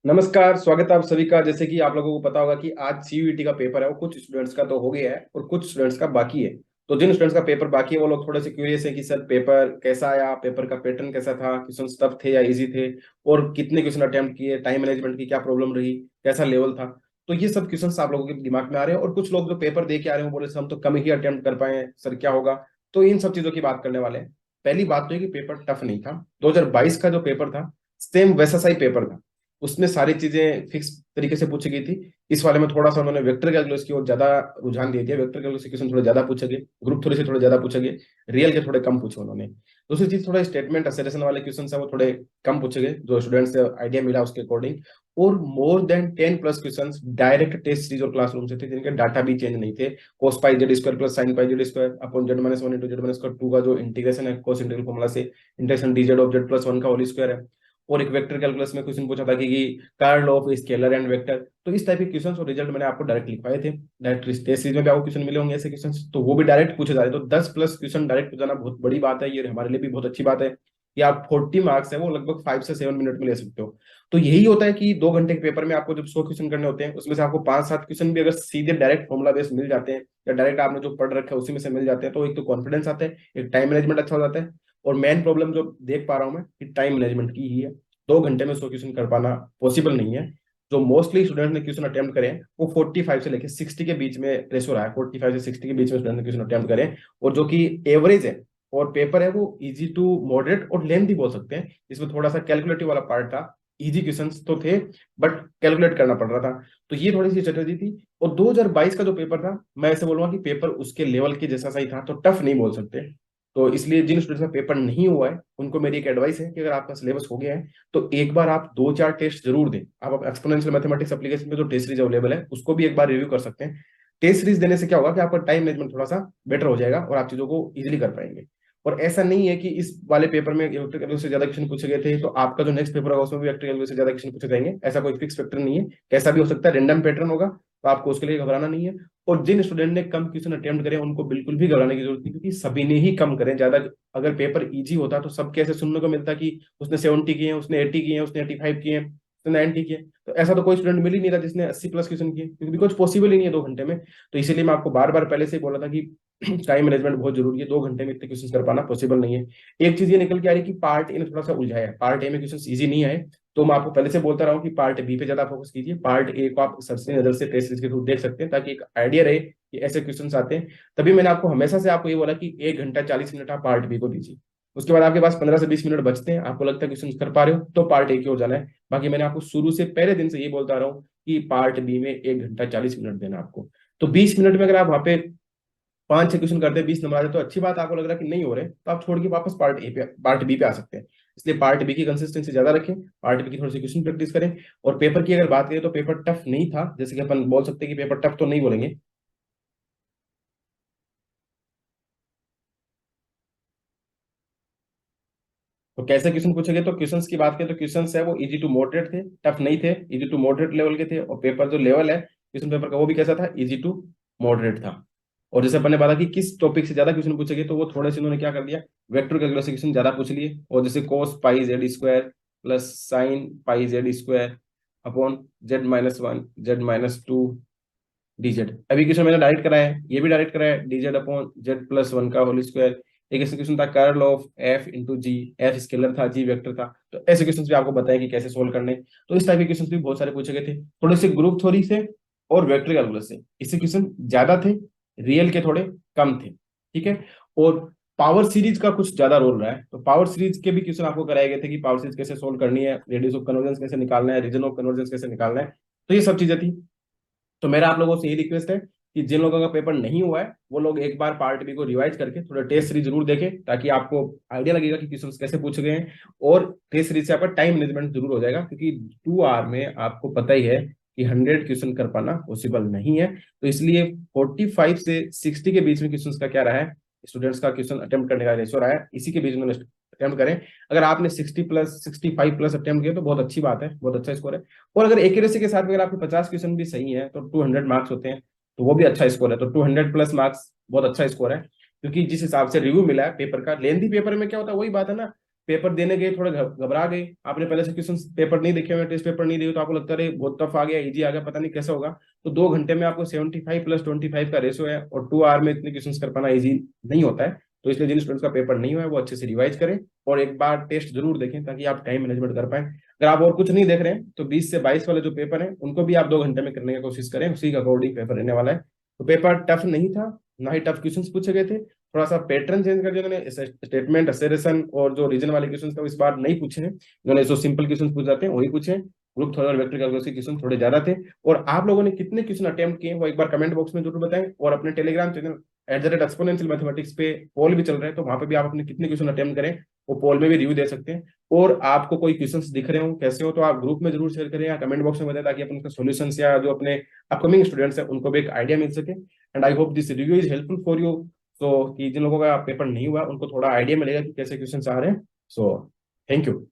नमस्कार, स्वागत है आप सभी का। जैसे कि आप लोगों को पता होगा कि आज सीयूईटी का पेपर है, वो कुछ स्टूडेंट्स का तो हो गया है और कुछ स्टूडेंट्स का बाकी है। तो जिन स्टूडेंट्स का पेपर बाकी है वो लोग थोड़े से क्यूरियस है कि सर पेपर कैसा आया, पेपर का पैटर्न कैसा था, क्वेश्चन टफ थे या इजी थे, और कितने क्वेश्चन अटेम्प्ट किए, टाइम मैनेजमेंट की क्या प्रॉब्लम रही, कैसा लेवल था। तो ये सब क्वेश्चन आप लोगों के दिमाग में आ रहे हैं। और कुछ लोग जो पेपर दे के आ रहे हैं वो बोले सर हम तो कम ही अटेम्प्ट कर पाए हैं, सर क्या होगा। तो इन सब चीजों की बात करने वाले हैं। पहली बात तो है कि पेपर टफ नहीं था। 2022 का जो पेपर था सेम वैसा सा ही पेपर था। उसमें सारी चीजें फिक्स तरीके से पूछी गई थी। इस वाले में थोड़ा सा उन्होंने वेक्टर कैलकुलस की ओर ज्यादा रुझान दे दिया। वेक्टर कैलकुलस के क्वेश्चन थोड़े ज्यादा पूछे गए, ग्रुप थ्योरी से थोड़े ज्यादा पूछे गए, रियल के थोड़े कम पूछे उन्होंने। दूसरी चीज, थोड़ा स्टेटमेंट असेरेशन वाले क्वेश्चन है वो थोड़े कम पूछे गए, जो स्टूडेंट्स से आइडिया मिला उसके अकॉर्डिंग। और more than 10+ question direct test series और क्लासरूम से थे, जिनके डाटा भी चेंज नहीं थे। Cos pi z square plus sine pi z square upon जेड-1 इंटू जेड-2 का जो इंटीग्रेशन है कोस इंटीग्रल फॉर्मूला से, इंटीग्रेशन डीजेड ऑफ जेड+1 का होल स्क्वायर है। और एक वेक्टर कैलकुलस में क्वेश्चन पूछा था कि curl of scalar and vector. तो इस टाइप के क्वेश्चन और रिजल्ट मैंने आपको डायरेक्ट लिखवाए थे। डायरेक्ट टेस्ट सीरीज में भी आपको क्वेश्चन मिले होंगे ऐसे क्वेश्चन, तो वो भी डायरेक्ट पूछे जा रहे हैं। तो 10+ क्वेश्चन डायरेक्ट पूछाना बहुत बड़ी बात है, ये हमारे लिए भी बहुत अच्छी बात है कि आप 40 मार्क्स है वो लगभग 5 से 7 मिनट में ले सकते हो। तो यही होता है कि 2 घंटे के पेपर में आपको जब 100 क्वेश्चन करने होते हैं, उसमें से आपको 5-7 क्वेश्चन भी अगर सीधे डायरेक्ट फॉर्मुला बेस मिल जाते हैं, या डायरेक्ट आपने जो पढ़ रखा है उसी में से मिल जाते हैं, तो एक तो कॉन्फिडेंस आता है, एक टाइम मैनेजमेंट अच्छा हो जाता है। और मेन प्रॉब्लम जो देख पा रहा हूं मैं कि टाइम मैनेजमेंट की ही है। 2 घंटे में 100 क्वेश्चन कर पाना पॉसिबल नहीं है। जो मोस्टली स्टूडेंट ने क्वेश्चन अटेम्प्ट करें वो 45 से लेकर 60 के बीच में रेशो रहा है। 45 से 60 के बीच में स्टूडेंट ने क्वेश्चन अटेम्प्ट करें, और जो कि एवरेज है। और पेपर है वो इजी टू मॉडरेट और लेंथी बोल सकते हैं, इसमें थोड़ा सा कैलकुलेटिव वाला पार्ट था। इजी क्वेश्चंस तो थे बट कैलकुलेट करना पड़ रहा था। तो ये थोड़ी सी स्ट्रेटेजी थी। और 2022 का जो पेपर था, मैं ऐसे बोलूंगा कि पेपर उसके लेवल के जैसा सही था, तो टफ नहीं बोल सकते। तो इसलिए जिन स्टूडेंट्स का पेपर नहीं हुआ है उनको मेरी एक एडवाइस है कि अगर आपका सिलेबस हो गया है तो एक बार आप 2-4 टेस्ट जरूर दें। आप एक्सपोनेंशियल मैथमेटिक्स एप्लीकेशन पे जो टेस्ट सीरीज अवेलेबल है उसको भी एक बार रिव्यू कर सकते हैं। टेस्ट सीरीज देने से क्या होगा कि आपका टाइम मैनेजमेंट थोड़ा सा बेटर हो जाएगा और आप चीजों को इजीली कर पाएंगे। और ऐसा नहीं है कि इस वाले पेपर में वेक्टर कैलकुलस से ज्यादा क्वेश्चन पूछे गए थे तो आपका जो नेक्स्ट पेपर होगा उसमें भी वेक्टर कैलकुलस से ज्यादा क्वेश्चन पूछे जाएंगे, ऐसा कोई फिक्स फैक्टर नहीं है। कैसा भी हो सकता है, रेंडम पैटर्न होगा, तो आपको उसके लिए घबराना नहीं है। और जिन स्टूडेंट ने कम क्वेश्चन अटेम्प्ट करे उनको बिल्कुल भी घबराने की जरूरत नहीं, क्योंकि सभी ने ही कम करें ज्यादा। अगर पेपर इजी होता तो सब कैसे सुनने को मिलता कि उसने 70 किए हैं, उसने 80 किए हैं, उसने 85 किए हैं, उसने 90 किए। तो ऐसा तो कोई स्टूडेंट मिल ही नहीं रहा जिसने 80+ क्वेश्चन किए, क्योंकि कुछ पॉसिबल ही नहीं है 2 घंटे में। तो इसीलिए मैं आपको बार बार पहले से ही बोला था कि टाइम मैनेजमेंट बहुत जरूरी है। 2 घंटे में इतने क्वेश्चन कर पाना पॉसिबल नहीं है। एक चीज ये निकल के आ रही है कि पार्ट ए ने थोड़ा सा उलझाया है, पार्ट ए में क्वेश्चन इजी नहीं आए। तो मैं आपको पहले से बोलता रहा हूँ कि पार्ट बी पे ज्यादा फोकस कीजिए। पार्ट ए को आप सरसरी नजर से टेस्ट सीरीज के थ्रू देख सकते हैं, ताकि एक आइडिया रहे कि ऐसे क्वेश्चन आते हैं। तभी मैंने आपको हमेशा से आपको ये बोला कि 1 घंटा 40 मिनट आप पार्ट बी को दीजिए। उसके बाद आपके पास 15 से 20 मिनट बचते हैं, आपको लगता है क्वेश्चन कर पा रहे हो तो पार्ट ए की ओर जाना है। बाकी मैंने आपको शुरू से पहले दिन से ये बोलता रहा हूँ कि पार्ट बी में 1 घंटा 40 मिनट देना आपको। तो 20 मिनट में अगर आप वहां पे 5-6 क्वेश्चन करते हैं, 20 नंबर आ जाए तो अच्छी बात। आपको लग रहा है कि नहीं हो रहे तो आप छोड़ के वापस पार्ट बी पे आ सकते हैं। इसलिए पार्ट बी की कंसिस्टेंसी ज्यादा रखें, पार्ट बी की थोड़ी सी क्वेश्चन प्रैक्टिस करें। और पेपर की अगर बात करें तो पेपर टफ नहीं था, जैसे कि अपन बोल सकते हैं कि पेपर टफ तो नहीं बोलेंगे। तो कैसे क्वेश्चन पूछेंगे, तो क्वेश्चंस की बात करें तो क्वेश्चंस है वो इजी टू मॉडरेट थे, टफ नहीं थे, इजी टू मॉडरेट लेवल के थे। और पेपर जो लेवल है क्वेश्चन पेपर का वो भी कैसा था, इजी टू मॉडरेट था। और जैसे अपन ने बात की किस टॉपिक से ज्यादा क्वेश्चन पूछेंगे, तो वो थोड़े से उन्होंने क्या कर दिया, वेक्टर कैलकुलस से क्वेश्चन ज्यादा पूछ लिए। और जैसे cos pi z square plus sine pi z square upon जेड-1 जेड-2 डीजेड। अभी क्वेश्चन मैंने डायरेक्ट कराया है, ये भी डायरेक्ट कराया है, डीजेड अपॉन जेड+1 का होल स्क्वायर। एक ऐसे क्वेश्चन था curl of F into G, F scalar था, जी वेक्टर था। तो ऐसे क्वेश्चन भी आपको बताया कि कैसे सोल्व करने। तो इस टाइप के क्वेश्चन भी बहुत सारे पूछे गए थे, थोड़े से ग्रुप थ्योरी से और वेक्टर कैलकुलस से। इससे क्वेश्चन ज्यादा थे, रियल के थोड़े कम थे। ठीक है। और पावर सीरीज का कुछ ज्यादा रोल रहा है, तो पावर सीरीज के भी क्वेश्चन आपको कराए गए थे कि पावर सीरीज कैसे सोल्व करनी है, रेडियस ऑफ कन्वर्जेंस कैसे निकालना है, रीजन ऑफ कन्वर्जेंस कैसे निकालना है। तो ये सब चीजें थी। तो मेरा आप लोगों से यही रिक्वेस्ट है कि जिन लोगों का पेपर नहीं हुआ है वो लोग एक बार पार्ट बी को रिवाइज करके थोड़ा टेस्ट सीरीज जरूर देखें, ताकि आपको आइडिया लगेगा कि क्वेश्चंस कैसे पूछे गए हैं। और टेस्ट सीरीज से आपका टाइम मैनेजमेंट जरूर हो जाएगा, क्योंकि 2 आवर में आपको पता ही है कि 100 क्वेश्चन कर पाना पॉसिबल नहीं है। तो इसलिए 45 से 60 के बीच में क्वेश्चन का क्या रहा है, स्टूडेंट्स का क्वेश्चन अटेम्प्ट करने का रेशो रहा है, इसी के बीच में अटेम्प्ट करें। अगर आपने 60+, 65+ अटेम्प्ट किया तो बहुत अच्छी बात है, बहुत अच्छा स्कोर है। और अगर एक्यूरेसी के साथ अगर आपके 50 क्वेश्चन भी सही है तो 200 मार्क्स होते हैं, तो वो भी अच्छा स्कोर है। तो 200+ मार्क्स बहुत अच्छा स्कोर है, क्योंकि जिस हिसाब से रिव्यू मिला है पेपर का, लेंथी पेपर में क्या होता है वही बात है ना, पेपर देने गए, थोड़ा घबरा गए, आपने पहले से क्वेश्चन पेपर नहीं देखे हुए, टेस्ट पेपर नहीं दिए, तो आपको लगता है बहुत टफ आ गया, इजी आ गया, पता नहीं कैसा होगा, तो 2 घंटे में आपको 75+25 का रेशो है, और 2 आवर में इतने क्वेश्चन कर पाना इजी नहीं होता है। तो इसलिए जिन स्टूडेंट्स का पेपर नहीं हुआ है वो अच्छे से रिवाइज करें, और एक बार टेस्ट जरूर देखें, ताकि आप टाइम मैनेजमेंट कर पाए। अगर आप और कुछ नहीं देख रहे हैं तो 20 से 22 वाले जो पेपर है उनको भी आप 2 घंटे में करने की कोशिश करें, उसी के अकॉर्डिंग पेपर रहने वाला है। तो पेपर टफ नहीं था, ना ही टफ क्वेश्चन पूछे गए थे, थोड़ा सा पैटर्न चेंज कर दिया उन्होंने, स्टेटमेंट असेरेशन और जो रीजन वाले क्वेश्चन थे इस बार नहीं पूछे हैं, उन्होंने जो सिंपल क्वेश्चन पूछ जाते हैं वही पूछे हैं। ग्रुप थ्योरी और वेक्टर कैलकुलस के क्वेश्चन थोड़े ज्यादा थे। और आप लोगों ने कितने क्वेश्चन अटेम्प्ट किए वो एक बार कमेंट बॉक्स में जरूर बताएं, और अपने टेलीग्राम चैनल @exponential मैथमेटिक्स पे पोल भी चल रहे हैं, तो वहां पे भी आप अपने कितने क्वेश्चन अटेम्प्ट करें वो पोल में भी रिव्यू दे सकते हैं। और आपको कोई क्वेश्चंस दिख रहे हो कैसे हो, तो आप ग्रुप में जरूर शेयर करें या कमेंट बॉक्स में बताएं, ताकि अपन उसका सॉल्यूशंस या जो अपने अपकमिंग स्टूडेंट्स हैं उनको भी एक आइडिया मिल सके। And I hope this review is helpful for you. तो कि जिन लोगों का पेपर नहीं हुआ उनको थोड़ा आइडिया मिलेगा कि कैसे क्वेश्चन आ रहे हैं। So thank you.